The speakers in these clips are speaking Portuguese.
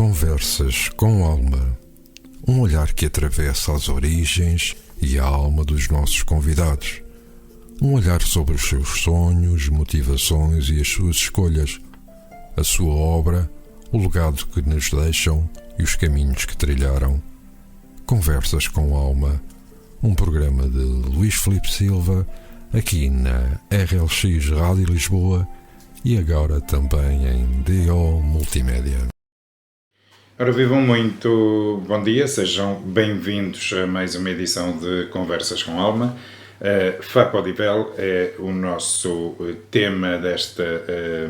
Conversas com Alma. Um olhar que atravessa as origens e a alma dos nossos convidados. Um olhar sobre os seus sonhos, motivações e as suas escolhas. A sua obra, o legado que nos deixam e os caminhos que trilharam. Conversas com Alma. Um programa de Luís Filipe Silva, aqui na RLX Rádio Lisboa e agora também em DO Multimédia. Ora, vivam muito, bom dia, sejam bem-vindos a mais uma edição de Conversas com Alma. FAPODIVEL é o nosso tema desta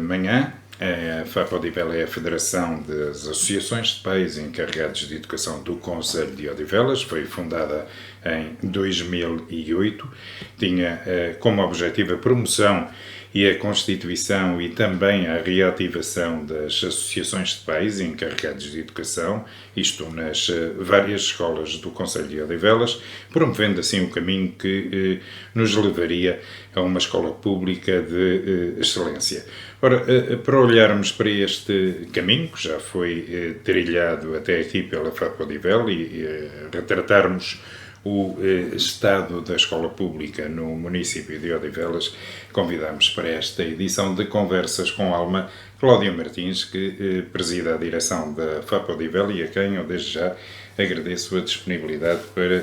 manhã. A FAPODIVEL é a Federação das Associações de Pais Encarregados de Educação do Concelho de Odivelas. Foi fundada em 2008. Tinha como objetivo a promoção e a constituição e também a reativação das associações de pais encarregados de educação, isto nas várias escolas do Concelho de Odivelas, promovendo assim o caminho que nos levaria a uma escola pública de excelência. Ora, para olharmos para este caminho, que já foi trilhado até aqui pela FAPODIVEL e retratarmos o estado da escola pública no município de Odivelas, convidamos para esta edição de Conversas com Alma Cláudia Martins, que preside a direção da FAPODIVEL e a quem eu desde já agradeço a disponibilidade para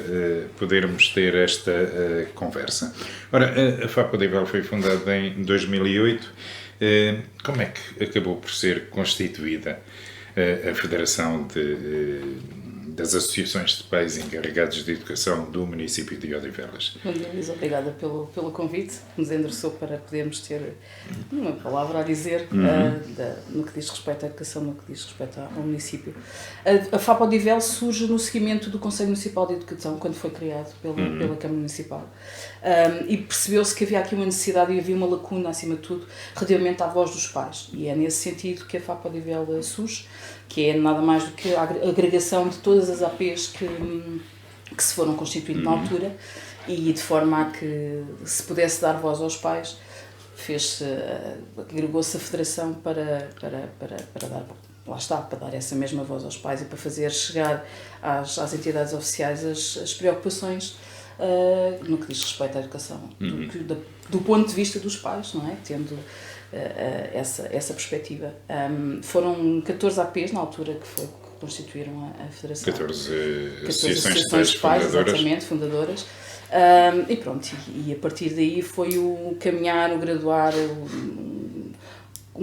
podermos ter esta conversa. Ora, a FAPODIVEL foi fundada em 2008. Como é que acabou por ser constituída a Federação das Associações de Pais Encarregados de Educação do município de Odivelas? Bom dia, Luís, obrigada pelo convite, que nos endereçou para podermos ter uma palavra a dizer no que diz respeito à educação, no que diz respeito ao município. A FAPODIVEL surge no seguimento do Conselho Municipal de Educação, quando foi criado pela Câmara Municipal. E percebeu-se que havia aqui uma necessidade e havia uma lacuna, acima de tudo, relativamente à voz dos pais. E é nesse sentido que a FAPODIVEL surge, que é nada mais do que a agregação de todas as APs que se foram constituindo na altura, e de forma a que se pudesse dar voz aos pais, agregou-se a Federação para dar, lá está, para dar essa mesma voz aos pais e para fazer chegar às entidades oficiais as preocupações no que diz respeito à educação, do ponto de vista dos pais, não é? Tendo essa perspectiva. Foram 14 APs na altura que constituíram a Federação. 14 associações de pais, exatamente, fundadoras. E pronto, e a partir daí foi o caminhar, o graduar,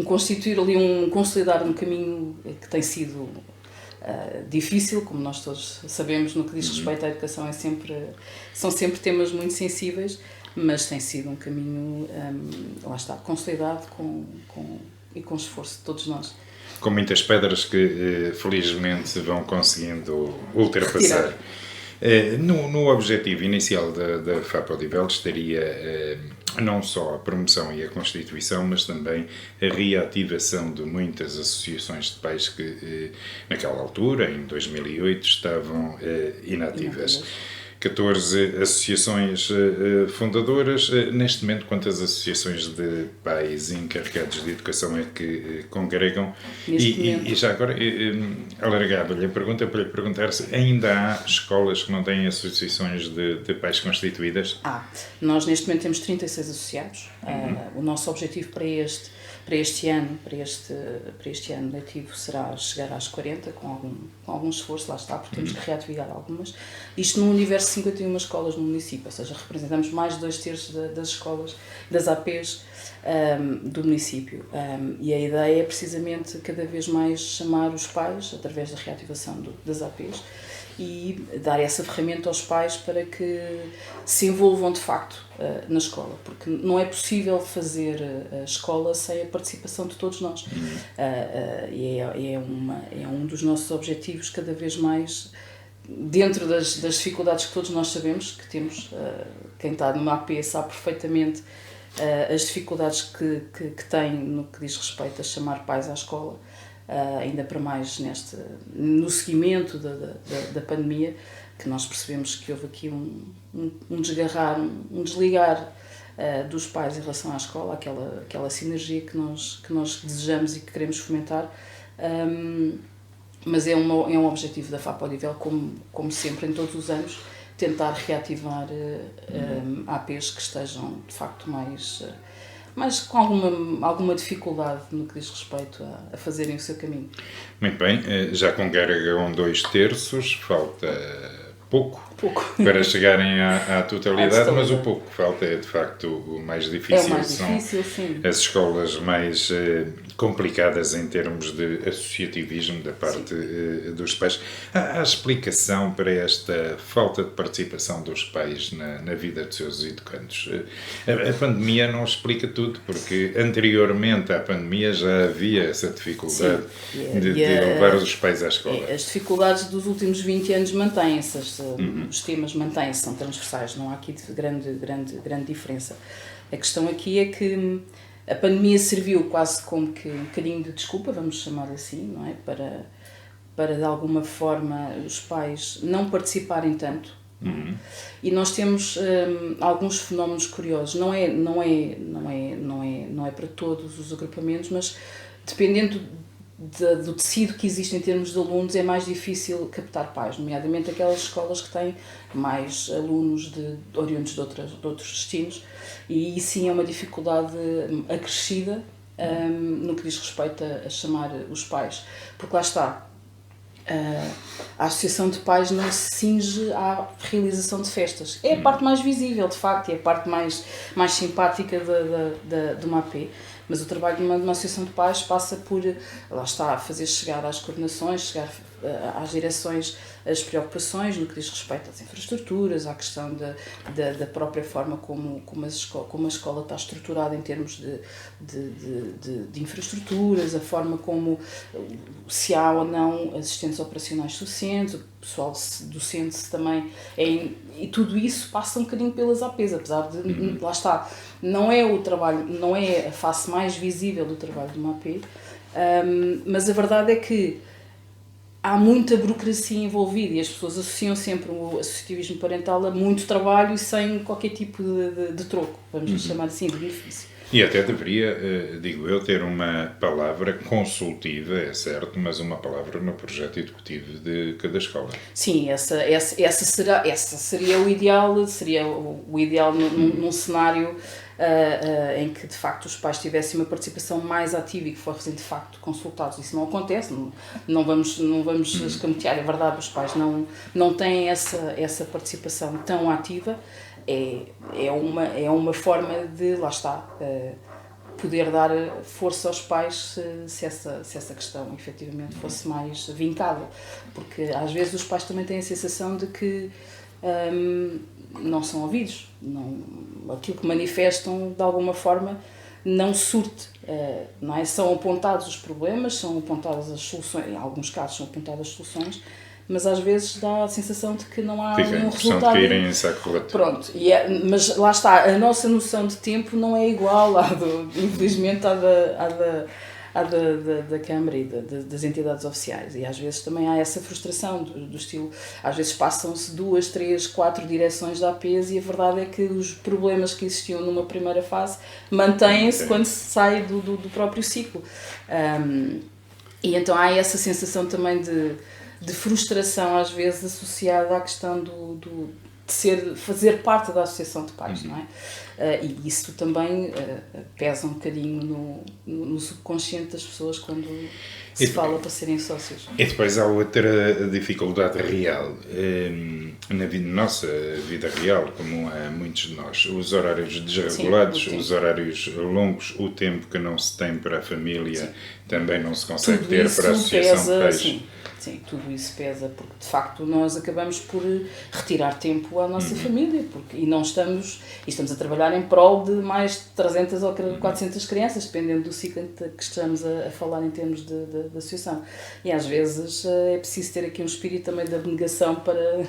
constituir ali, consolidar um caminho que tem sido difícil, como nós todos sabemos, no que diz respeito à educação, são sempre temas muito sensíveis, mas tem sido um caminho, lá está, consolidado e com esforço de todos nós. Com muitas pedras que felizmente vão conseguindo ultrapassar. No objetivo inicial da FAPODIVEL estaria não só a promoção e a constituição, mas também a reativação de muitas associações de pais que naquela altura, em 2008, estavam inativas. 14 associações fundadoras. Neste momento, quantas associações de pais encarregados de educação é que congregam? E já agora, alargava-lhe a pergunta para lhe perguntar se ainda há escolas que não têm associações de pais constituídas? Nós neste momento temos 36 associados. O nosso objetivo para este ano letivo será chegar às 40, com algum esforço, lá está, porque temos que reativar algumas. Isto num universo de 51 escolas no município, ou seja, representamos mais de 2/3 das escolas, das APs do município. E a ideia é precisamente cada vez mais chamar os pais, através da reativação das APs, e dar essa ferramenta aos pais para que se envolvam de facto na escola, porque não é possível fazer a escola sem a participação de todos nós. E é um dos nossos objetivos, cada vez mais, dentro das dificuldades que todos nós sabemos que temos. Quem está numa AP sabe perfeitamente as dificuldades que tem no que diz respeito a chamar pais à escola. Ainda para mais no seguimento da pandemia, que nós percebemos que houve aqui um desligar dos pais em relação à escola, aquela sinergia que nós desejamos e que queremos fomentar, Mas é um objetivo da FAP Odivel, como sempre, em todos os anos, tentar reativar APs que estejam, de facto, mais com alguma dificuldade no que diz respeito a fazerem o seu caminho. Muito bem, já congregam 2/3, falta pouco para chegarem à totalidade, mas o pouco que falta é de facto o mais difícil. É o mais difícil, sim. As escolas mais complicadas em termos de associativismo da parte dos pais. Há explicação para esta falta de participação dos pais na vida dos seus educandos? A pandemia não explica tudo, porque anteriormente à pandemia já havia essa dificuldade de levar os pais à escola. As dificuldades dos últimos 20 anos mantêm-se, os temas mantêm-se, são transversais, não há aqui grande diferença. A questão aqui é que a pandemia serviu quase como que um bocadinho de desculpa, vamos chamar assim, não é? Para de alguma forma os pais não participarem tanto. E nós temos alguns fenómenos curiosos, não é para todos os agrupamentos, mas dependendo do tecido que existe em termos de alunos, é mais difícil captar pais, nomeadamente aquelas escolas que têm mais alunos oriundos de outros destinos, e aí sim é uma dificuldade acrescida no que diz respeito a chamar os pais, porque lá está, a associação de pais não se cinge à realização de festas. É a parte mais visível, de facto, é a parte mais simpática de uma AP. Mas o trabalho de uma associação de pais passa por, lá está, fazer chegar às coordenações, chegar às direções as preocupações no que diz respeito às infraestruturas, à questão da própria forma como a escola está estruturada em termos de infraestruturas, a forma como, se há ou não assistentes operacionais suficientes, o pessoal docente também, e tudo isso passa um bocadinho pelas APs, apesar de, lá está, não é o trabalho, não é a face mais visível do trabalho de uma AP, mas a verdade é que há muita burocracia envolvida e as pessoas associam sempre o associativismo parental a muito trabalho e sem qualquer tipo de troco, vamos chamar assim, de benefício. E até deveria, digo eu, ter uma palavra consultiva, é certo, mas uma palavra no projeto educativo de cada escola. Sim, essa seria o ideal, num cenário em que de facto os pais tivessem uma participação mais ativa e que fossem de facto consultados. Isso não acontece, não vamos escamotear, é verdade, os pais não têm essa participação tão ativa. É uma forma de, lá está, poder dar força aos pais se essa questão efetivamente fosse mais vincada, porque às vezes os pais também têm a sensação de que não são ouvidos, aquilo que manifestam de alguma forma não surte, não é? São apontados os problemas, são apontadas as soluções, em alguns casos são apontadas as soluções, mas às vezes dá a sensação de que não há nenhum resultado. De caírem em saco roto. Pronto, mas lá está, a nossa noção de tempo não é igual infelizmente à da Câmara e das entidades oficiais, e às vezes também há essa frustração do estilo, às vezes passam-se 2, 3, 4 direções da APs e a verdade é que os problemas que existiam numa primeira fase mantêm-se quando se sai do próprio ciclo. E então há essa sensação também de frustração às vezes associada à questão de fazer parte da associação de pais, não é? E isso também pesa um bocadinho no subconsciente das pessoas quando se fala para serem sócios. E depois há outra dificuldade real, na nossa vida real, como há muitos de nós, os horários desregulados, os horários longos, o tempo que não se tem para a família, também não se consegue tudo ter para a associação de pais. Sim, tudo isso pesa, porque de facto nós acabamos por retirar tempo à nossa família, e estamos a trabalhar em prol de mais de 300 ou 400 crianças, dependendo do ciclo que estamos a falar em termos de associação. E às vezes é preciso ter aqui um espírito também de abnegação para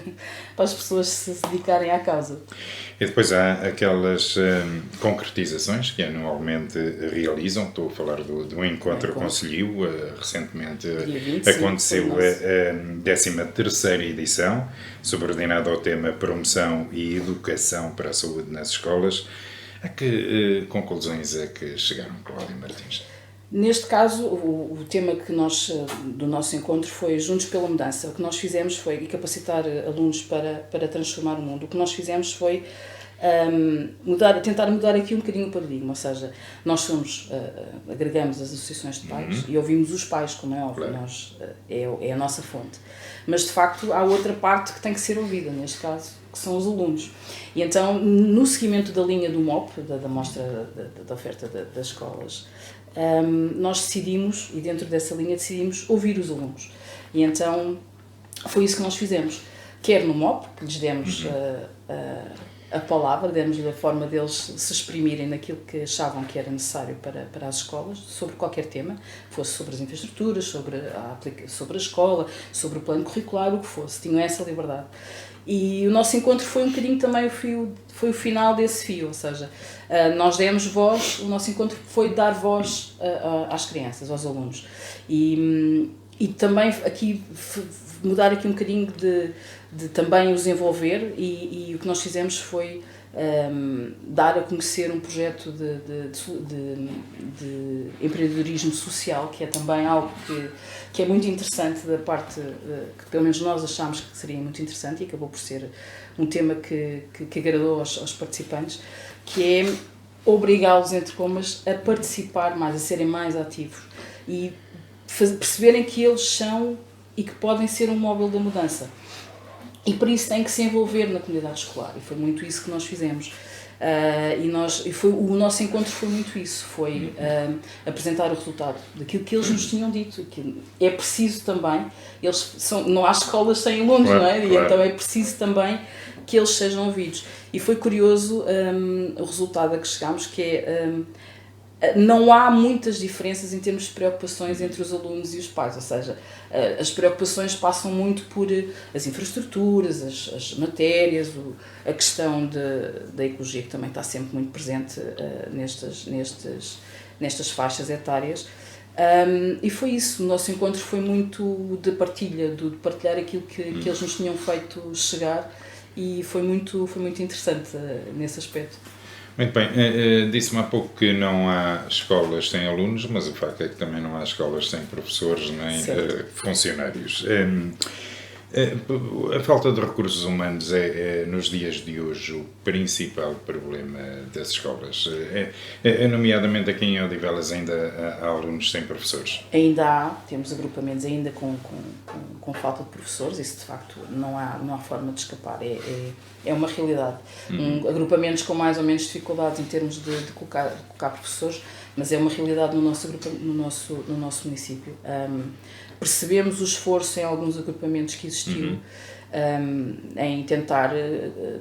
as pessoas se dedicarem à causa. E depois há aquelas concretizações que anualmente realizam, estou a falar do Encontro Conselhio, recentemente aconteceu a 13ª edição, subordinada ao tema Promoção e Educação para a Saúde nas Escolas. A que conclusões é que chegaram, Cláudia Martins? Neste caso, o tema que nós, do nosso encontro foi Juntos pela Mudança. O que nós fizemos foi capacitar alunos para transformar o mundo. O que nós fizemos foi tentar mudar aqui um bocadinho o paradigma, ou seja, nós agregamos as associações de pais e ouvimos os pais, como é óbvio, é a nossa fonte. Mas, de facto, há outra parte que tem que ser ouvida, neste caso, que são os alunos. E então, no seguimento da linha do MOP, da mostra da oferta das escolas, nós decidimos, e dentro dessa linha decidimos ouvir os alunos. E então, foi isso que nós fizemos. Quer no MOP, que lhes demos a palavra, demos-lhe a forma deles se exprimirem naquilo que achavam que era necessário para as escolas, sobre qualquer tema, fosse sobre as infraestruturas, sobre a escola, sobre o plano curricular, o que fosse, tinham essa liberdade. E o nosso encontro foi um bocadinho também foi o final desse fio, ou seja, nós demos voz, o nosso encontro foi dar voz às crianças, aos alunos. E também aqui mudar aqui um bocadinho de também os envolver e o que nós fizemos foi dar a conhecer um projeto de empreendedorismo social, que é também algo que é muito interessante da parte, que pelo menos nós achámos que seria muito interessante e acabou por ser um tema que agradou aos participantes, que é obrigá-los, entre comas, a participar mais, a serem mais ativos e perceberem que eles são e que podem ser um móvel da mudança. E por isso têm que se envolver na comunidade escolar. E foi muito isso que nós fizemos. O nosso encontro foi muito isso. Foi apresentar o resultado daquilo que eles nos tinham dito. Que é preciso também, não há escolas sem alunos, não é? E então é preciso também que eles sejam ouvidos. E foi curioso o resultado a que chegámos, que é... não há muitas diferenças em termos de preocupações entre os alunos e os pais, ou seja, as preocupações passam muito por as infraestruturas, as matérias, a questão da ecologia, que também está sempre muito presente nestas faixas etárias. E foi isso, o nosso encontro foi muito de partilha, de partilhar aquilo que eles nos tinham feito chegar, e foi muito interessante nesse aspecto. Muito bem, disse-me há pouco que não há escolas sem alunos, mas o facto é que também não há escolas sem professores nem funcionários. A falta de recursos humanos é, nos dias de hoje, o principal problema das escolas. Nomeadamente aqui em Odivelas ainda há alunos sem professores. Ainda temos agrupamentos ainda com falta de professores, isso de facto não há forma de escapar, é uma realidade. Agrupamentos com mais ou menos dificuldades em termos de colocar professores, mas é uma realidade no nosso município. Percebemos o esforço em alguns agrupamentos que existiu em tentar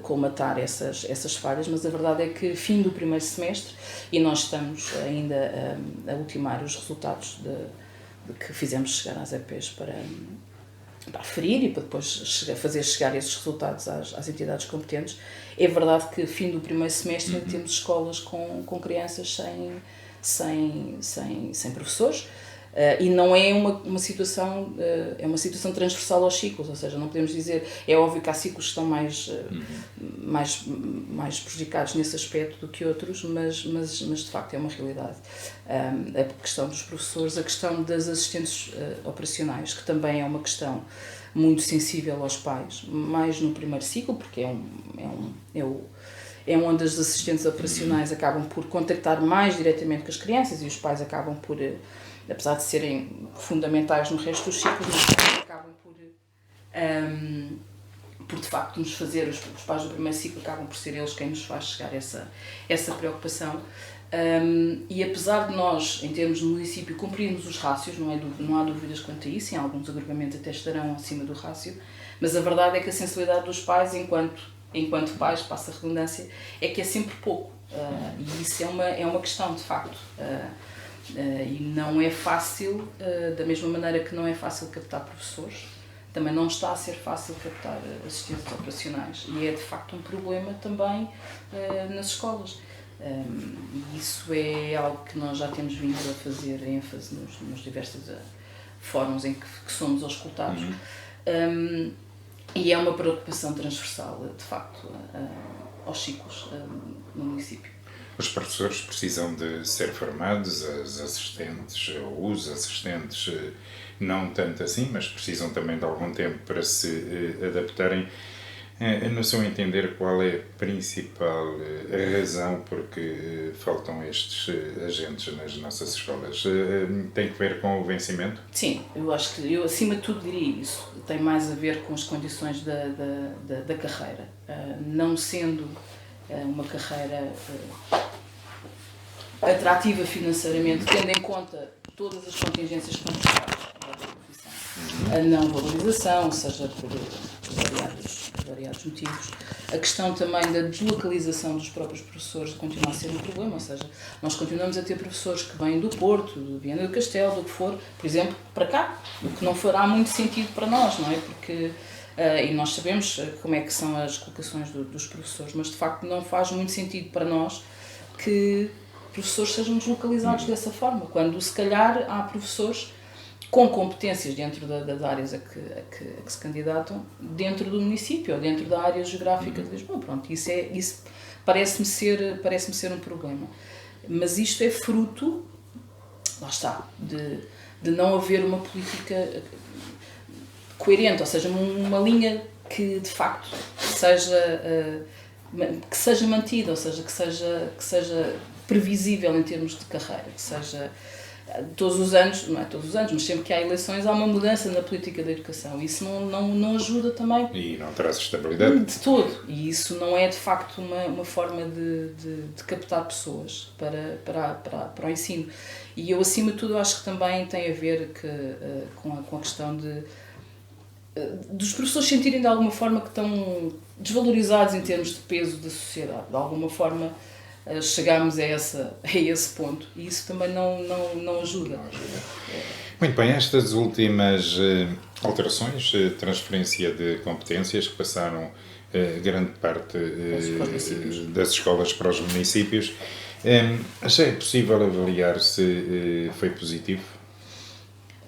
colmatar essas falhas, mas a verdade é que fim do primeiro semestre, e nós estamos ainda a ultimar os resultados de que fizemos chegar às EPs para aferir e para depois fazer chegar esses resultados às entidades competentes. É verdade que fim do primeiro semestre ainda temos escolas com crianças sem professores. E não é uma situação, é uma situação transversal aos ciclos, ou seja, não podemos dizer, é óbvio que há ciclos que estão mais prejudicados nesse aspecto do que outros, mas de facto é uma realidade. A questão dos professores, a questão das assistentes operacionais, que também é uma questão muito sensível aos pais, mais no primeiro ciclo, porque é onde as assistentes operacionais acabam por contactar mais diretamente com as crianças e os pais acabam por... apesar de serem fundamentais no resto dos ciclos, mas acabam por de facto nos fazer, os pais do primeiro ciclo acabam por ser eles quem nos faz chegar essa preocupação. E apesar de nós, em termos de município, cumprirmos os rácios, não há dúvidas quanto a isso, em alguns agrupamentos até estarão acima do rácio, mas a verdade é que a sensibilidade dos pais, enquanto pais, passa a redundância, é que é sempre pouco, e isso é uma questão de facto. E não é fácil, da mesma maneira que não é fácil captar professores, também não está a ser fácil captar assistentes operacionais, e é de facto um problema também nas escolas. E isso é algo que nós já temos vindo a fazer ênfase nos diversos fóruns em que somos auscultados, e é uma preocupação transversal, de facto, aos ciclos no município. Os professores precisam de ser formados, as assistentes, ou os assistentes, não tanto assim, mas precisam também de algum tempo para se adaptarem. No seu entender, qual é a principal razão por que faltam estes agentes nas nossas escolas? Tem que ver com o vencimento? Sim, eu acho que eu acima de tudo diria isso. Tem mais a ver com as condições da carreira. Não sendo uma carreira atrativa financeiramente, tendo em conta todas as contingências que estão por trás da profissão, a não valorização, seja por variados motivos, a questão também da deslocalização dos próprios professores continua a ser um problema, ou seja, nós continuamos a ter professores que vêm do Porto, do Viana do Castelo, do que for, por exemplo, para cá, o que não fará muito sentido para nós, não é? Porque e nós sabemos como é que são as colocações dos professores, mas de facto não faz muito sentido para nós que professores sejam deslocalizados dessa forma, quando se calhar há professores com competências dentro das áreas a que se candidatam dentro do município ou dentro da área geográfica de Lisboa. Pronto, isso parece-me ser um problema. Mas isto é fruto, lá está, de não haver uma política coerente, ou seja, uma linha que de facto seja mantida, ou seja, que seja previsível em termos de carreira, que seja todos os anos, não é todos os anos, mas sempre que há eleições há uma mudança na política da educação. Isso não ajuda também. E não traz estabilidade. De todo. E isso não é de facto uma forma de captar pessoas para o ensino. E eu, acima de tudo, acho que também tem a ver com a questão dos professores sentirem de alguma forma que estão desvalorizados em termos de peso da sociedade. De alguma forma chegamos a esse ponto e isso também não ajuda. Muito bem, estas últimas alterações, transferência de competências que passaram grande parte das escolas para os municípios, já é possível avaliar se foi positivo?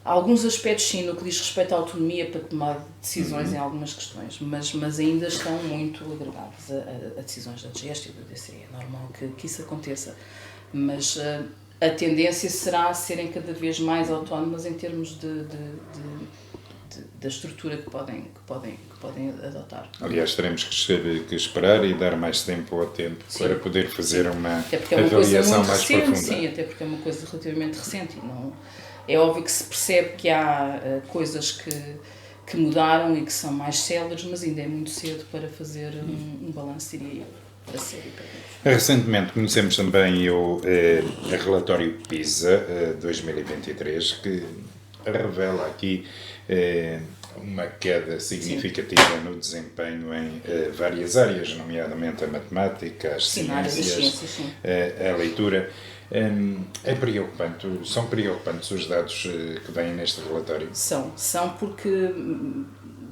Há alguns aspectos, sim, no que diz respeito à autonomia para tomar decisões em algumas questões, mas ainda estão muito agregados a decisões da DGEST e do DCE. É normal que isso aconteça, mas a tendência será serem cada vez mais autónomas em termos da estrutura que podem adotar. Aliás, teremos que esperar e dar mais tempo ao tempo, sim, para poder fazer uma avaliação mais profunda. Sim, até porque é uma coisa relativamente recente. É óbvio que se percebe que há coisas que mudaram e que são mais céleres, mas ainda é muito cedo para fazer um balanço, diria eu, para sério. Recentemente conhecemos também o relatório PISA 2023, que revela aqui uma queda significativa, sim, no desempenho em várias áreas, nomeadamente a matemática, as ciências, a leitura. É preocupante, são preocupantes os dados que vêm neste relatório? São porque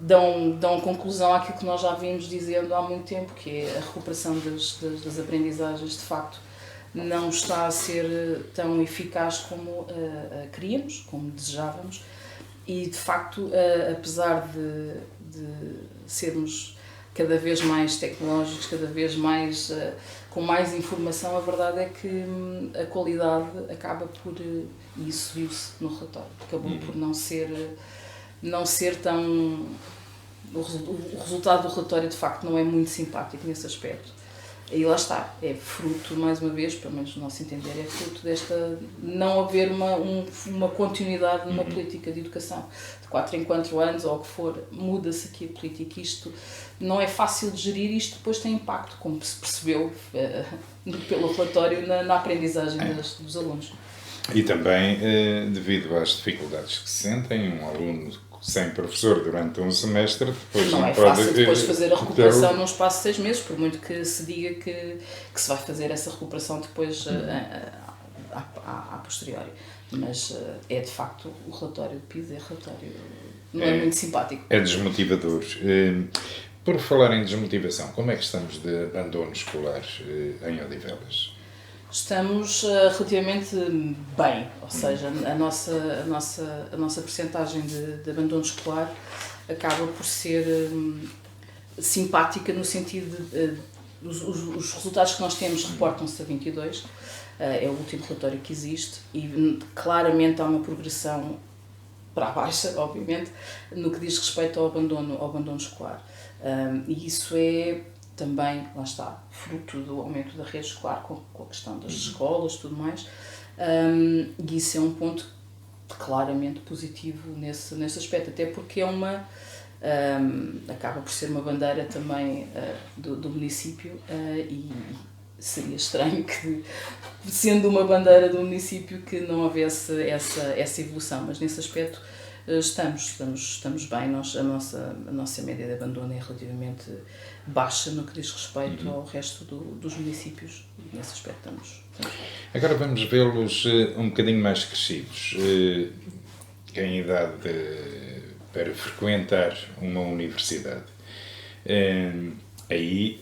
dão conclusão àquilo que nós já vimos dizendo há muito tempo, que é a recuperação das aprendizagens, de facto, não está a ser tão eficaz como queríamos, como desejávamos, e de facto, apesar de sermos cada vez mais tecnológicos, cada vez mais com mais informação, a verdade é que a qualidade acaba por, e isso viu-se no relatório, acabou por não ser tão... O resultado do relatório, de facto, não é muito simpático nesse aspecto. E lá está, é fruto, mais uma vez, pelo menos no nosso entender, é fruto desta não haver uma continuidade numa política de educação. De 4 em 4 anos, ou o que for, muda-se aqui a política. Isto não é fácil de gerir e isto depois tem impacto, como se percebeu pelo relatório, na aprendizagem dos alunos. E também, devido às dificuldades que se sentem, um aluno sem professor durante um semestre, depois não é pode fácil depois fazer a recuperação num espaço de 6 meses, por muito que se diga que se vai fazer essa recuperação depois a posteriori. Mas é de facto o relatório de PISA, não é muito simpático. É desmotivador. Por falar em desmotivação, como é que estamos de abandono escolar em Odivelas? Estamos relativamente bem, ou seja, a nossa percentagem de abandono escolar acaba por ser simpática no sentido os resultados que nós temos reportam-se a 22, é o último relatório que existe, e claramente há uma progressão para a baixa, obviamente, no que diz respeito ao abandono escolar. E isso é também, lá está, fruto do aumento da rede escolar com a questão das escolas e tudo mais, e isso é um ponto claramente positivo nesse aspecto, até porque é acaba por ser uma bandeira também do município, e seria estranho que, sendo uma bandeira do município, que não houvesse essa evolução, mas nesse aspecto estamos bem. A nossa média de abandono é relativamente baixa no que diz respeito ao resto dos municípios, e nesse aspecto estamos bem. Agora vamos vê-los um bocadinho mais crescidos, em idade para frequentar uma universidade. Aí,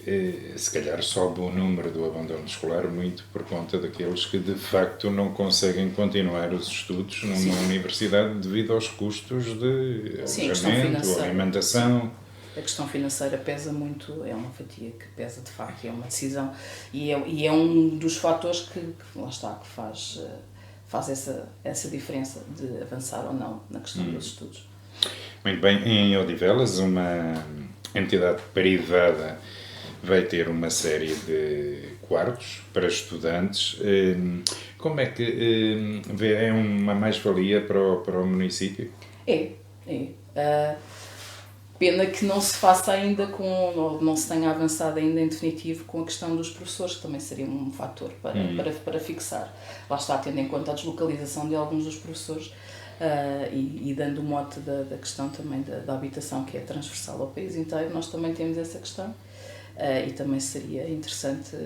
se calhar, sobe o número do abandono escolar muito por conta daqueles que, de facto, não conseguem continuar os estudos numa universidade devido aos custos de alojamento, alimentação. A questão financeira pesa muito, é uma fatia que pesa de facto, é uma decisão, e é um dos fatores que lá está, que faz essa diferença de avançar ou não na questão dos estudos. Muito bem, em Odivelas, uma entidade privada vai ter uma série de quartos para estudantes. Como é que vê? É uma mais-valia para o município? É. Pena que não se faça ainda ou não se tenha avançado ainda em definitivo com a questão dos professores, que também seria um fator para fixar. Lá está, tendo em conta a deslocalização de alguns dos professores, e dando o mote da questão também da habitação, que é transversal ao país inteiro, nós também temos essa questão, e também seria interessante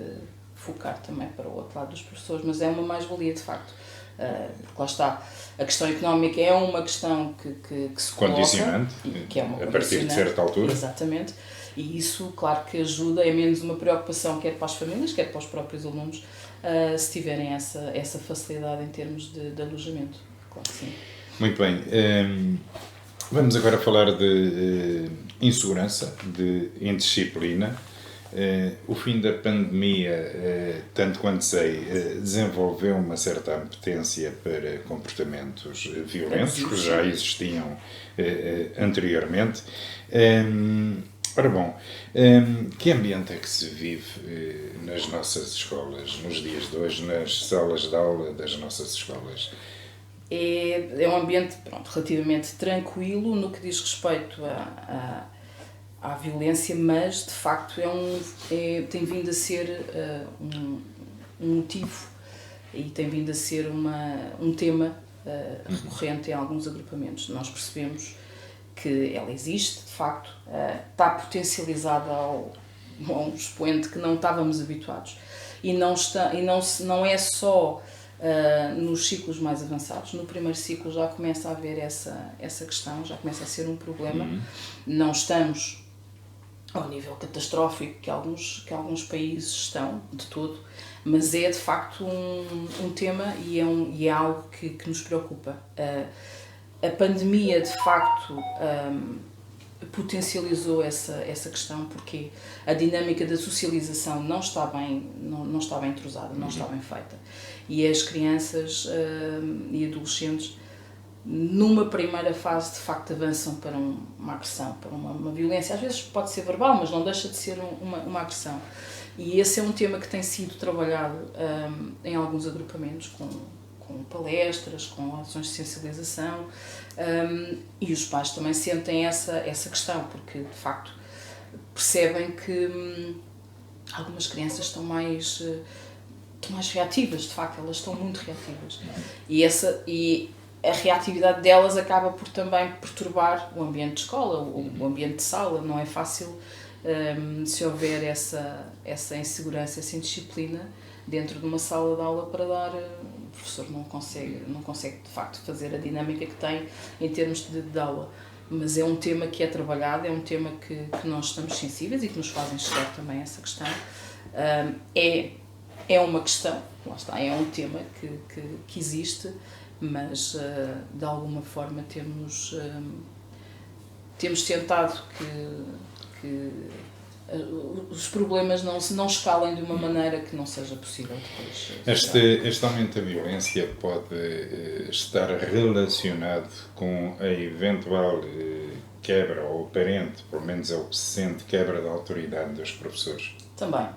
focar também para o outro lado dos professores, mas é uma mais-valia de facto. Porque lá está, a questão económica é uma questão que se coloca, condicionante, que é uma a partir de certa altura. Exatamente, e isso claro que ajuda, é menos uma preocupação quer para as famílias, quer para os próprios alunos, se tiverem essa facilidade em termos de alojamento, claro que sim. Muito bem, vamos agora falar de insegurança, de indisciplina. O fim da pandemia, tanto quanto sei, desenvolveu uma certa apetência para comportamentos violentos, que já existiam anteriormente. Ora bom, que ambiente é que se vive nas nossas escolas, nos dias de hoje, nas salas de aula das nossas escolas? É um ambiente relativamente tranquilo no que diz respeito à violência, mas de facto tem vindo a ser um motivo e tem vindo a ser um tema recorrente em alguns agrupamentos. Nós percebemos que ela existe, de facto, está potencializada a um expoente que não estávamos habituados, e não é só nos ciclos mais avançados. No primeiro ciclo já começa a haver essa questão, já começa a ser um problema. Não estamos ao nível catastrófico que alguns países estão, de todo, mas é de facto um tema e é algo que nos preocupa. A pandemia, de facto, potencializou essa questão, porque a dinâmica da socialização não está bem entrosada, não está bem feita. E as crianças e adolescentes, numa primeira fase, de facto, avançam para uma agressão, para uma violência. Às vezes pode ser verbal, mas não deixa de ser uma agressão. E esse é um tema que tem sido trabalhado em alguns agrupamentos, com palestras, com ações de sensibilização, e os pais também sentem essa questão, porque, de facto, percebem que algumas crianças estão mais reativas, de facto, elas estão muito reativas. E a reatividade delas acaba por também perturbar o ambiente de escola, o ambiente de sala. Não é fácil, se houver essa insegurança, essa indisciplina dentro de uma sala de aula para dar... O professor não consegue de facto fazer a dinâmica que tem em termos de aula. Mas é um tema que é trabalhado, é um tema que nós estamos sensíveis e que nos fazem chegar também a essa questão. É uma questão, lá está, é um tema que existe, mas de alguma forma temos tentado que os problemas não escalem de uma maneira que não seja possível depois. Este aumento da violência pode estar relacionado com a eventual quebra, ou aparente, pelo menos é o que se sente, quebra da autoridade dos professores? Também,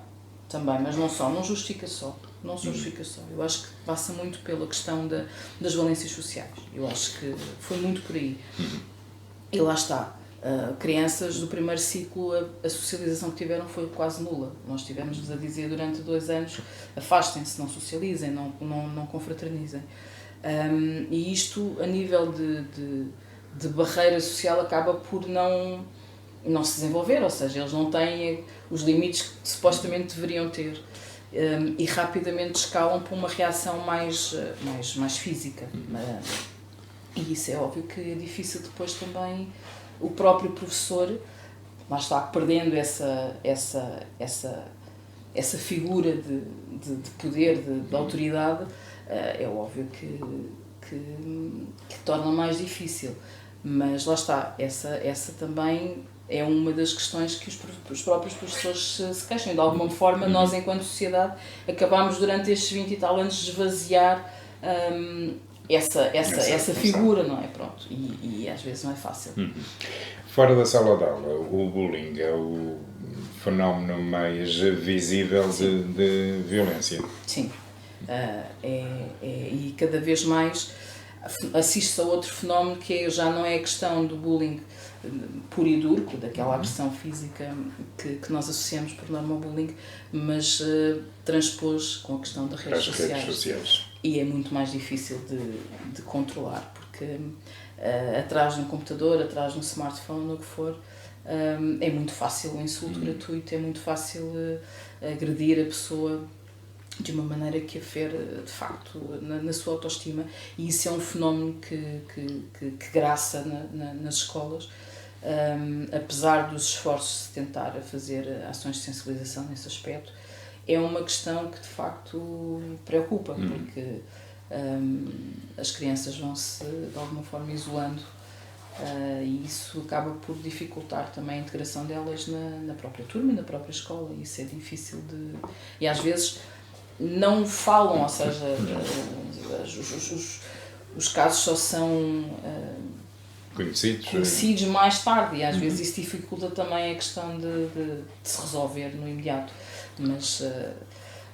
mas não justifica só. Não se justifica só. Eu acho que passa muito pela questão das valências sociais. Eu acho que foi muito por aí. E lá está. Crianças do primeiro ciclo, a socialização que tiveram foi quase nula. Nós tivemos-lhes a dizer durante 2 anos: afastem-se, não socializem, não confraternizem. E isto, a nível de barreira social, acaba por não se desenvolver, ou seja, eles não têm os limites que supostamente deveriam ter. E rapidamente escalam para uma reação mais física. E isso é óbvio que é difícil depois também o próprio professor, lá está, perdendo essa figura de poder, de autoridade, é óbvio que torna mais difícil. Mas lá está, essa também é uma das questões que os próprios professores se queixam. De alguma forma, nós, enquanto sociedade, acabámos durante estes 20 e tal anos de esvaziar essa figura, não é? Pronto. E às vezes não é fácil. Fora da sala de aula, o bullying é o fenómeno mais visível de violência. Sim. E cada vez mais assiste-se a outro fenómeno que já não é a questão do bullying puro e duro, daquela agressão física que nós associamos por norma ao bullying, mas transpôs com a questão das redes sociais. E é muito mais difícil de controlar, porque atrás de um computador, atrás de um smartphone, o que for, é muito fácil o insulto gratuito, é muito fácil agredir a pessoa de uma maneira que afere, de facto, na sua autoestima. E isso é um fenómeno que graça nas escolas, apesar dos esforços de se tentar fazer ações de sensibilização nesse aspecto. É uma questão que, de facto, preocupa, porque as crianças vão-se, de alguma forma, isolando, e isso acaba por dificultar também a integração delas na própria turma e na própria escola. E isso é difícil E às vezes não falam, ou seja, os casos só são conhecidos mais tarde, e às vezes isso dificulta também a questão de se resolver no imediato. Mas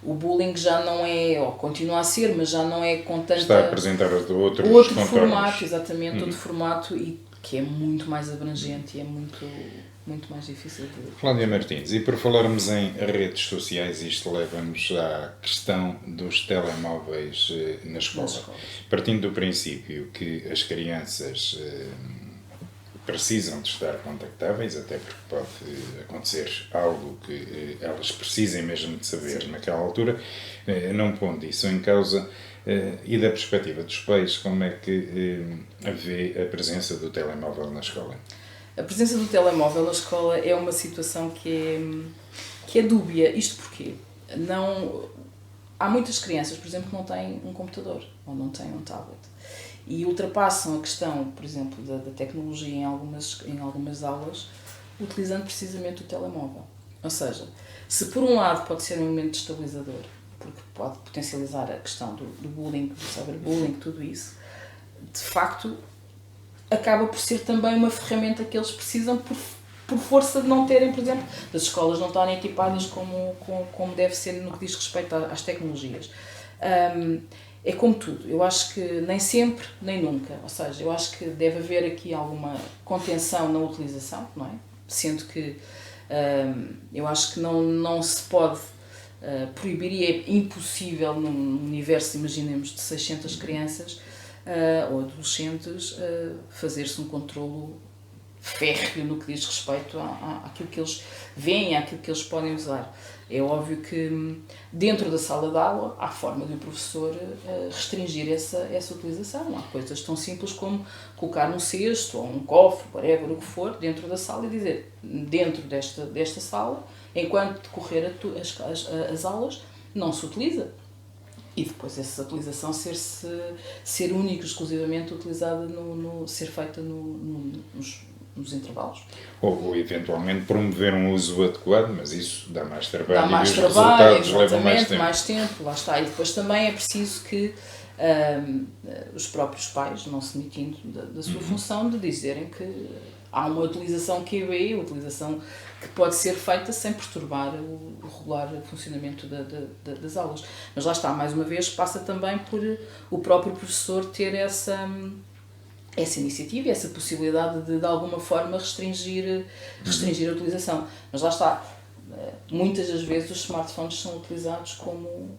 o bullying já não é, ou continua a ser, mas já não é com tanta... Está a apresentar outro formato, exatamente, outro formato, e que é muito mais abrangente e é muito mais difícil de... Cláudia Martins, e por falarmos em redes sociais, isto leva-nos à questão dos telemóveis na escola. Partindo do princípio que as crianças precisam de estar contactáveis, até porque pode acontecer algo que elas precisem mesmo de saber naquela altura, não pondo isso em causa, e da perspectiva dos pais, como é que vê a presença do telemóvel na escola? A presença do telemóvel na escola é uma situação que é dúbia. Isto porquê? Há muitas crianças, por exemplo, que não têm um computador ou não têm um tablet. E ultrapassam a questão, por exemplo, da tecnologia em algumas aulas, utilizando precisamente o telemóvel. Ou seja, se por um lado pode ser um elemento estabilizador, porque pode potencializar a questão do bullying, do cyberbullying, tudo isso, de facto acaba por ser também uma ferramenta que eles precisam por força de não terem, por exemplo, das escolas não estarem equipadas como deve ser no que diz respeito às tecnologias. É como tudo, eu acho que nem sempre, nem nunca, ou seja, eu acho que deve haver aqui alguma contenção na utilização, não é? Sendo que eu acho que não se pode proibir, e é impossível num universo, imaginemos, de 600 crianças ou adolescentes, fazer-se um controlo férreo no que diz respeito àquilo que eles veem, àquilo que eles podem usar. É óbvio que dentro da sala de aula há forma de o professor restringir essa utilização. Há coisas tão simples como colocar um cesto ou um cofre, whatever, o que for, dentro da sala e dizer, dentro desta sala, enquanto decorrer as aulas, não se utiliza. E depois essa utilização ser única, exclusivamente utilizada, ser feita nos intervalos. Ou eventualmente promover um uso adequado, mas isso dá mais trabalho, Dá mais e os trabalho, resultados levam mais tempo, lá está. E depois também é preciso que os próprios pais, não se demitindo da sua função, de dizerem que há uma utilização QB, utilização que pode ser feita sem perturbar o regular funcionamento das aulas. Mas lá está, mais uma vez, passa também por o próprio professor ter essa iniciativa, essa possibilidade de alguma forma restringir a utilização. Mas lá está, muitas das vezes os smartphones são utilizados como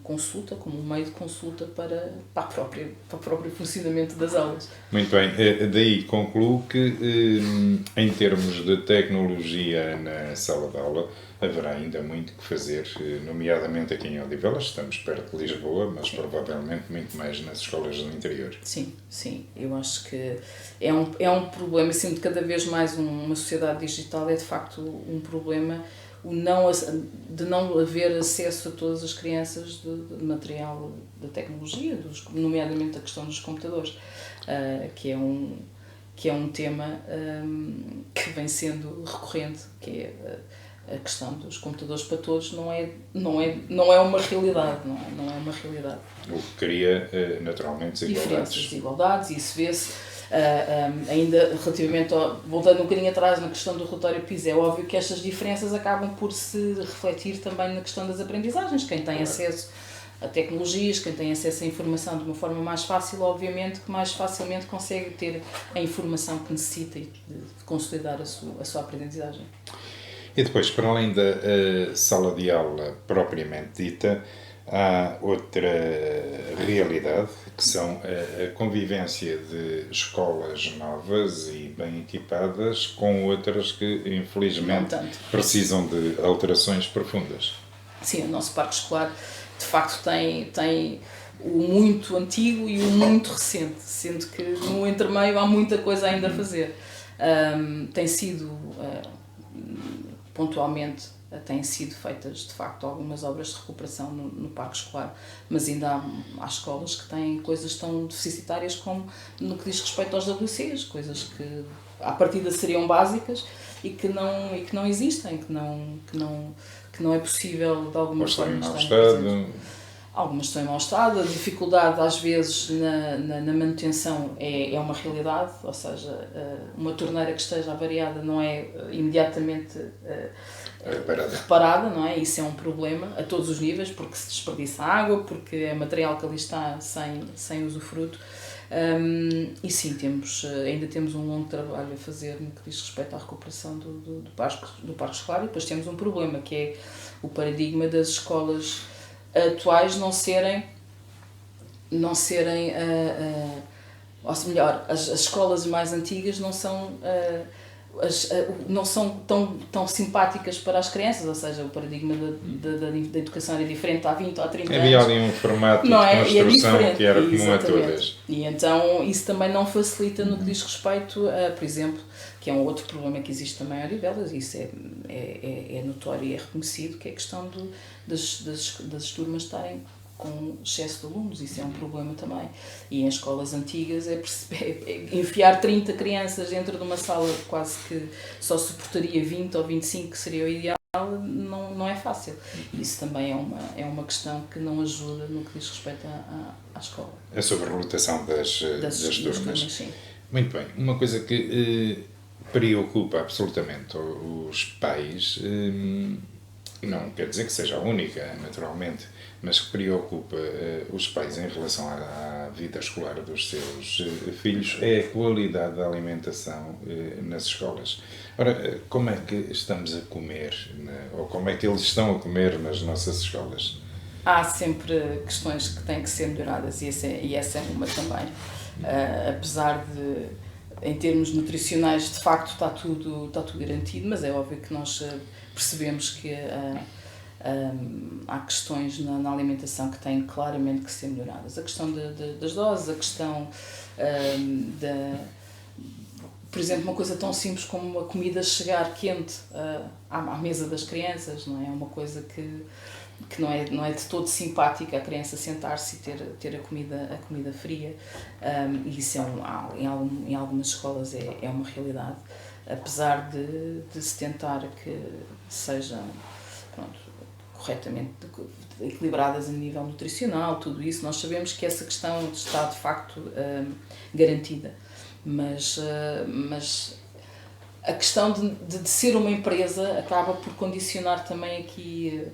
consulta, como um meio de consulta para o próprio funcionamento das aulas. Muito bem, daí concluo que em termos de tecnologia na sala de aula haverá ainda muito que fazer, nomeadamente aqui em Odivelas, estamos perto de Lisboa, mas sim, provavelmente muito mais nas escolas do interior. Sim, eu acho que é um problema, sendo cada vez mais uma sociedade digital, é de facto um problema de não haver acesso a todas as crianças de material da tecnologia, nomeadamente a questão dos computadores, que é um tema que vem sendo recorrente, que é a questão dos computadores para todos não é uma realidade, não é uma realidade. O que cria naturalmente desigualdades, e isso vê-se ainda relativamente voltando um bocadinho atrás na questão do relatório PISA, é óbvio que estas diferenças acabam por se refletir também na questão das aprendizagens. Quem tem acesso a tecnologias, quem tem acesso à informação de uma forma mais fácil, obviamente que mais facilmente consegue ter a informação que necessita e de consolidar a sua aprendizagem. E depois, para além da sala de aula propriamente dita, há outra realidade, que são a convivência de escolas novas e bem equipadas com outras que, infelizmente, precisam de alterações profundas. Sim, o nosso parque escolar, de facto, tem o muito antigo e o muito recente, sendo que no entremeio há muita coisa ainda a fazer. Tem sido... pontualmente têm sido feitas de facto algumas obras de recuperação no parque escolar, mas ainda há escolas que têm coisas tão deficitárias como no que diz respeito aos WCs, coisas que à partida seriam básicas e que não existem, que não é possível de alguma forma estarem presentes. Algumas estão em mau estado, a dificuldade às vezes na manutenção é uma realidade, ou seja, uma torneira que esteja avariada não é imediatamente reparada, não é? Isso é um problema a todos os níveis, porque se desperdiça água, porque é material que ali está sem usufruto. E sim, ainda temos um longo trabalho a fazer no que diz respeito à recuperação do parque escolar, e depois temos um problema que é o paradigma das escolas atuais não serem ou melhor, as escolas mais antigas não são tão simpáticas para as crianças, ou seja, o paradigma da educação era diferente há 20 ou há 30 anos. Havia ali um formato de construção que era comum a todas. E então isso também não facilita no que diz respeito a, por exemplo, que é um outro problema que existe também em Odivelas, e isso é notório e é reconhecido, que é a questão das turmas estarem com excesso de alunos. Isso é um problema também. E em escolas antigas enfiar 30 crianças dentro de uma sala quase que só suportaria 20 ou 25, que seria o ideal, não é fácil. Isso também é uma questão que não ajuda no que diz respeito à escola. A sobrelotação das turmas. Sim. Muito bem. Uma coisa que preocupa absolutamente os pais, não quer dizer que seja a única, naturalmente, mas que preocupa os pais em relação à vida escolar dos seus filhos, é a qualidade da alimentação nas escolas. Ora, como é que estamos a comer, ou como é que eles estão a comer nas nossas escolas? Há sempre questões que têm que ser melhoradas, e essa é uma também. Apesar de, em termos nutricionais, de facto está tudo garantido, mas é óbvio que nós percebemos que há questões na alimentação que têm claramente que ser melhoradas. A questão das doses, a questão por exemplo, uma coisa tão simples como a comida chegar quente à mesa das crianças, não é? É uma coisa que que não é de todo simpática a criança sentar-se e ter a comida fria, e isso em algumas escolas é uma realidade, apesar de se tentar que sejam, pronto, corretamente equilibradas a nível nutricional, tudo isso, nós sabemos que essa questão está de facto garantida, mas a questão de ser uma empresa acaba por condicionar também aqui,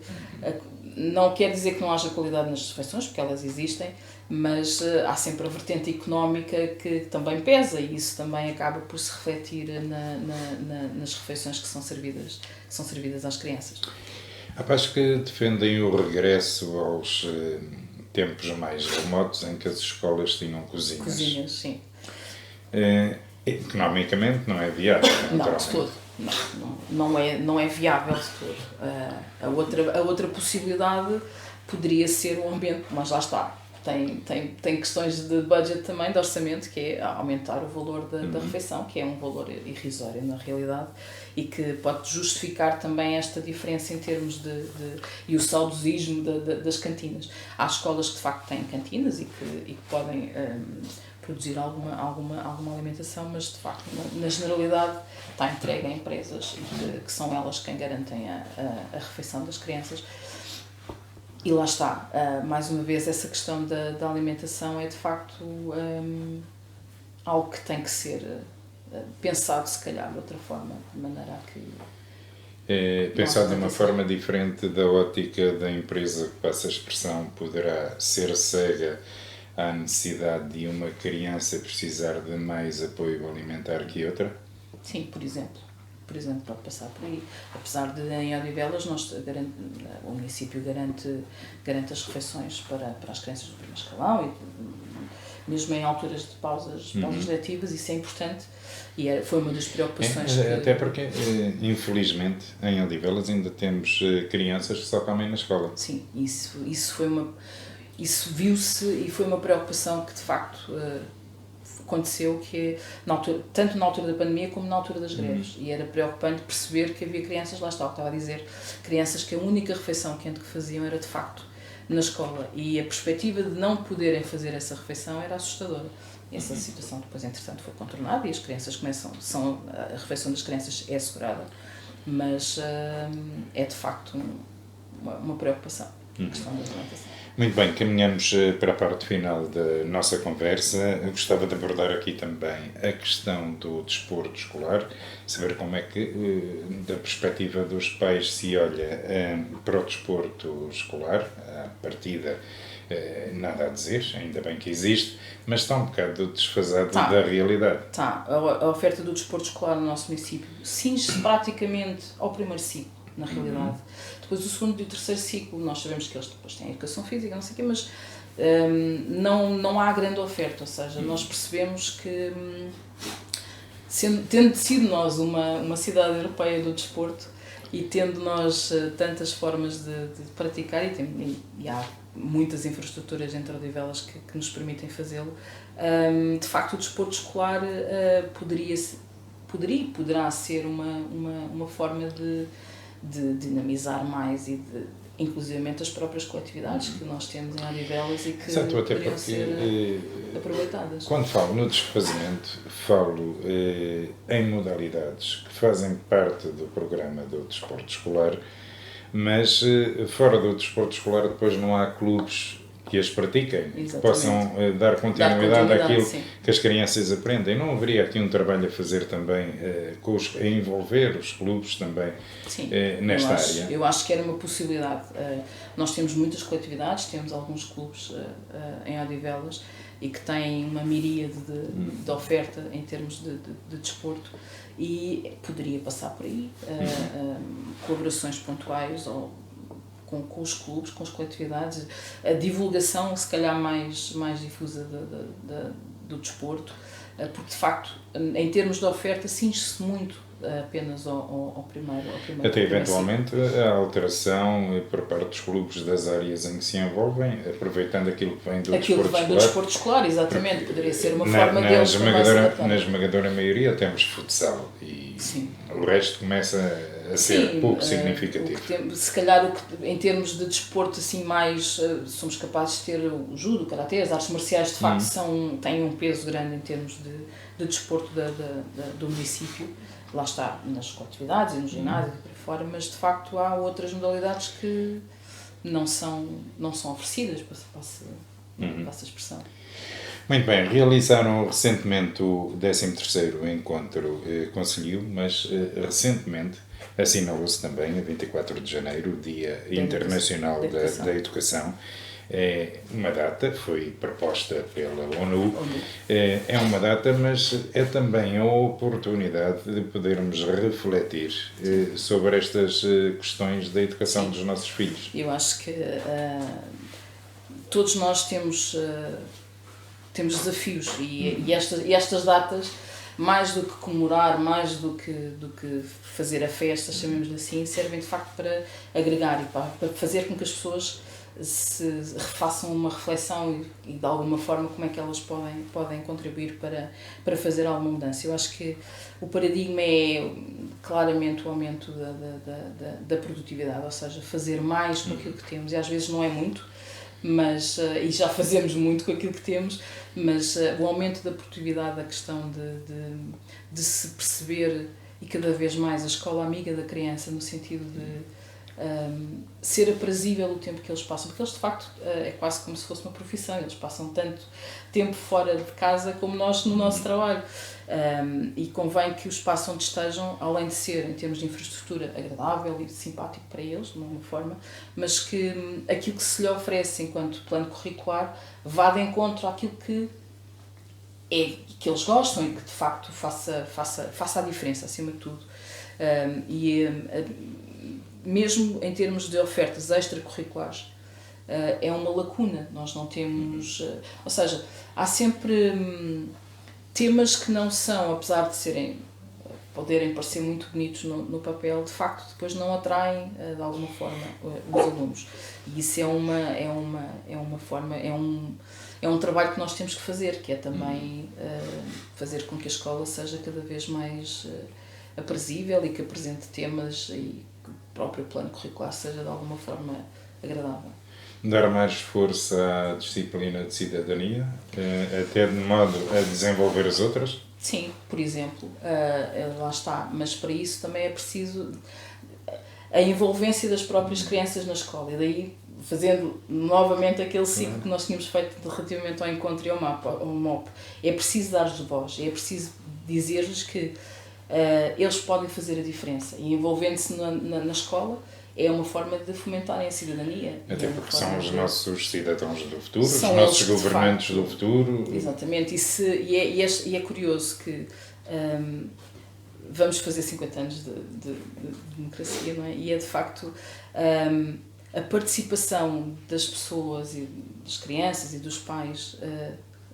não quer dizer que não haja qualidade nas refeições, porque elas existem, mas há sempre a vertente económica que também pesa, e isso também acaba por se refletir nas refeições que são servidas às crianças. Há pais que defendem o regresso aos tempos mais remotos em que as escolas tinham cozinhas. Cozinhas, sim. Economicamente não é viável. Não, de todo. Não é viável de todo. A outra possibilidade poderia ser um ambiente, mas lá está. Tem questões de budget também, de orçamento, que é aumentar o valor da refeição, que é um valor irrisório na realidade, e que pode justificar também esta diferença em termos e o saudosismo das cantinas. Há escolas que de facto têm cantinas e que podem produzir alguma alimentação, mas de facto na generalidade está entregue a empresas que são elas quem garantem a refeição das crianças. E lá está, mais uma vez, essa questão da alimentação é de facto algo que tem que ser pensado, se calhar, de outra forma, de maneira a que... pensado de uma forma diferente da ótica da empresa, que passa a expressão, poderá ser cega à necessidade de uma criança precisar de mais apoio alimentar que outra? Sim, por exemplo, pode passar por aí. Apesar de em Odivelas o município garante as refeições para as crianças do primeiro escalão, e mesmo em alturas de pausas letivas, isso é importante, e foi uma das preocupações até porque, infelizmente, em Odivelas ainda temos crianças que só comem na escola. Sim, isso viu-se e foi uma preocupação que de facto aconteceu, que tanto na altura da pandemia como na altura das greves, e era preocupante perceber que havia crianças, lá está o que estava a dizer, crianças que a única refeição quente que faziam era de facto na escola, e a perspectiva de não poderem fazer essa refeição era assustadora. Essa situação depois, entretanto, foi contornada e as crianças a refeição das crianças é assegurada, mas é de facto uma preocupação, a questão da alimentação. Muito bem, caminhamos para a parte final da nossa conversa. Eu gostava de abordar aqui também a questão do desporto escolar, saber como é que, da perspectiva dos pais, se olha para o desporto escolar. À partida, nada a dizer, ainda bem que existe, mas está um bocado desfasado da realidade. A oferta do desporto escolar no nosso município cinge-se praticamente ao primeiro ciclo, na realidade. Depois o segundo e o terceiro ciclo, nós sabemos que eles depois têm educação física, não sei o quê, mas não há grande oferta, ou seja, nós percebemos que, tendo sido nós uma cidade europeia do desporto, e tendo nós tantas formas de praticar, e há muitas infraestruturas entre Odivelas que nos permitem fazê-lo, de facto o desporto escolar poderá ser uma forma de dinamizar mais e inclusivamente as próprias coletividades que nós temos em Odivelas e que poderiam ser aproveitadas. Quando falo no desfazimento, falo em modalidades que fazem parte do programa do desporto escolar, mas fora do desporto escolar depois não há clubes que as pratiquem, que possam dar continuidade àquilo que as crianças aprendem. Não haveria aqui um trabalho a fazer também, a envolver os clubes também nesta área? Eu acho que era uma possibilidade. Nós temos muitas coletividades, temos alguns clubes em Odivelas e que têm uma miríade de oferta em termos de desporto, e poderia passar por aí colaborações pontuais ou com os clubes, com as coletividades, a divulgação se calhar mais difusa do desporto, porque de facto em termos de oferta cinge-se muito apenas ao primeiro. Até eventualmente a alteração por parte dos clubes das áreas em que se envolvem, aproveitando aquilo que vem do desporto escolar, exatamente, poderia ser uma forma deles também se adaptar. Na esmagadora maioria temos futsal e Sim. o resto começa a ser pouco significativo. Se calhar em termos de desporto assim mais, somos capazes de ter o judo, o karatê, as artes marciais de facto têm um peso grande em termos de desporto do município. Lá está, nas coletividades e no ginásio e por aí fora, mas de facto há outras modalidades que não são oferecidas, passa a expressão. Muito bem, realizaram recentemente o 13º encontro concelhio, mas recentemente assinalou-se também, a 24 de janeiro, o Dia Internacional da Educação. É uma data, foi proposta pela ONU, é uma data, mas é também a oportunidade de podermos refletir sobre estas questões da educação dos nossos filhos. Eu acho que todos nós temos desafios e estas datas, mais do que comemorar, mais do que fazer a festa, chamemos-lhe assim, servem de facto para agregar e para fazer com que as pessoas se façam uma reflexão e de alguma forma como é que elas podem contribuir para fazer alguma mudança. Eu acho que o paradigma é claramente o aumento da produtividade, ou seja, fazer mais com aquilo que temos, e às vezes não é muito, mas, e já fazemos muito com aquilo que temos, mas o aumento da produtividade, a questão de se perceber e cada vez mais a escola amiga da criança, no sentido de ser aprazível o tempo que eles passam, porque eles de facto é quase como se fosse uma profissão, eles passam tanto tempo fora de casa como nós no nosso trabalho, e convém que o espaço onde estejam, além de ser em termos de infraestrutura agradável e simpático para eles, de uma forma, mas que aquilo que se lhe oferece enquanto plano curricular vá de encontro àquilo que eles gostam e que de facto faça a diferença acima de tudo. Mesmo em termos de ofertas extracurriculares, é uma lacuna. Nós não temos... ou seja, há sempre temas que não são, apesar de poderem parecer muito bonitos no papel, de facto depois não atraem de alguma forma os alunos. E isso é um trabalho que nós temos que fazer, que é também fazer com que a escola seja cada vez mais aprazível e que apresente temas e que o próprio plano curricular seja de alguma forma agradável. Dar mais força à disciplina de cidadania, até de modo a desenvolver as outras? Sim, por exemplo, lá está, mas para isso também é preciso a envolvência das próprias crianças na escola, e daí fazendo novamente aquele ciclo que nós tínhamos feito relativamente ao encontro e ao MOP, é preciso dar-lhes voz, é preciso dizer-lhes que eles podem fazer a diferença, e envolvendo-se na escola é uma forma de fomentarem a cidadania. Até porque são os nossos cidadãos do futuro, os nossos governantes do futuro. Exatamente, e é curioso que vamos fazer 50 anos de democracia, não é? E é de facto a participação das pessoas, e das crianças e dos pais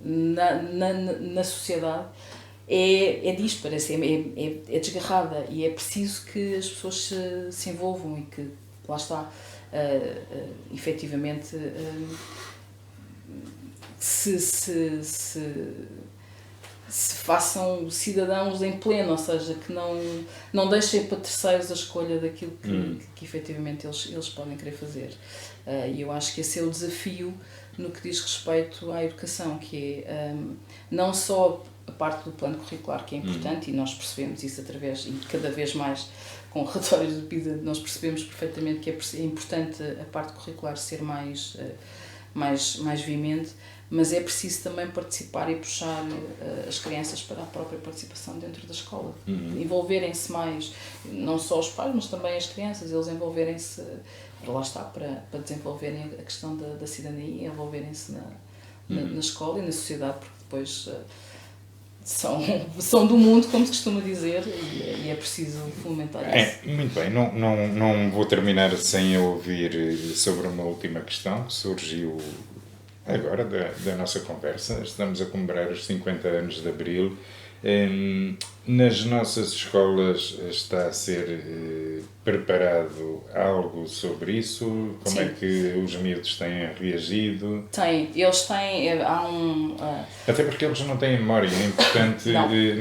na sociedade é dispara, é desgarrada, e é preciso que as pessoas se envolvam e que, lá está, efetivamente se façam cidadãos em pleno, ou seja, que não deixem para terceiros a escolha daquilo que efetivamente eles podem querer fazer. E eu acho que esse é o desafio no que diz respeito à educação, que é não só a parte do plano curricular, que é importante, e nós percebemos isso através, e cada vez mais com relatórios do PISA, nós percebemos perfeitamente que é importante a parte curricular ser mais veemente, mas é preciso também participar e puxar as crianças para a própria participação dentro da escola. Envolverem-se mais, não só os pais, mas também as crianças, eles envolverem-se, lá está, para desenvolverem a questão da cidadania, envolverem-se na escola e na sociedade, porque depois são do mundo, como se costuma dizer, e é preciso fomentar isso. Muito bem, não vou terminar sem ouvir sobre uma última questão que surgiu agora da nossa conversa. Estamos a comemorar os 50 anos de Abril. Nas nossas escolas está a ser preparado algo sobre isso? Como Sim. é que os miúdos têm reagido? Eles têm, há Até porque eles não têm memória, é importante,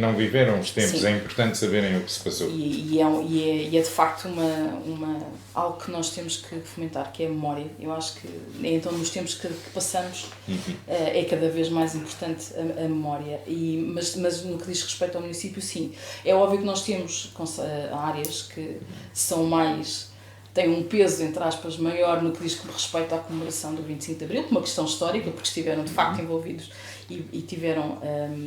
não viveram os tempos, Sim. é importante saberem o que se passou. E é de facto algo que nós temos que fomentar, que é a memória. Eu acho que, então, nos tempos que passamos, é cada vez mais importante a memória. Mas no que diz respeito ao município, sim. É óbvio que nós temos áreas que são têm um peso, entre aspas, maior no que diz respeito à comemoração do 25 de Abril, uma questão histórica, porque estiveram de facto envolvidos e tiveram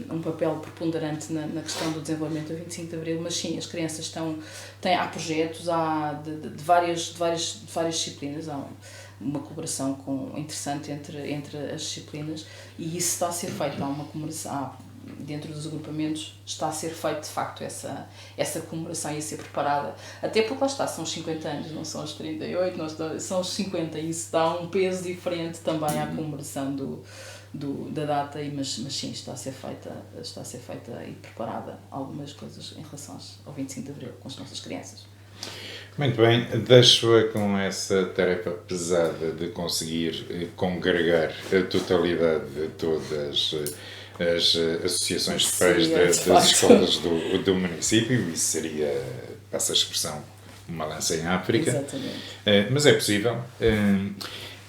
um papel preponderante na questão do desenvolvimento do 25 de Abril, mas sim, as crianças há projetos, de várias disciplinas, há uma colaboração interessante entre as disciplinas, e isso está a ser feito, há uma comemoração, dentro dos agrupamentos está a ser feito de facto essa comemoração e a ser preparada, até porque lá está, são os 50 anos, não são os 38, são os 50, e isso dá um peso diferente também à comemoração da data, mas sim, está a ser feita e preparada algumas coisas em relação ao 25 de Abril com as nossas crianças. Muito bem, deixo-a com essa tarefa pesada de conseguir congregar a totalidade de todas as associações de pais das escolas do município. Isso seria, passa a expressão, uma lança em África. Exatamente. Mas é possível.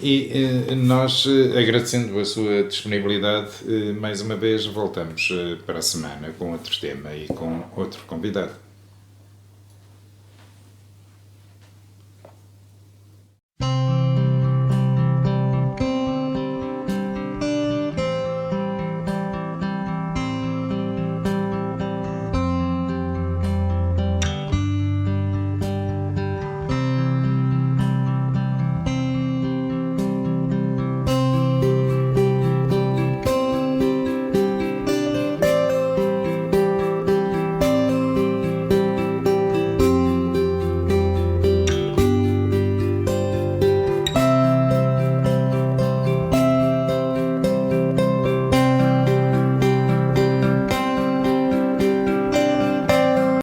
E nós, agradecendo a sua disponibilidade, mais uma vez voltamos para a semana com outro tema e com outro convidado.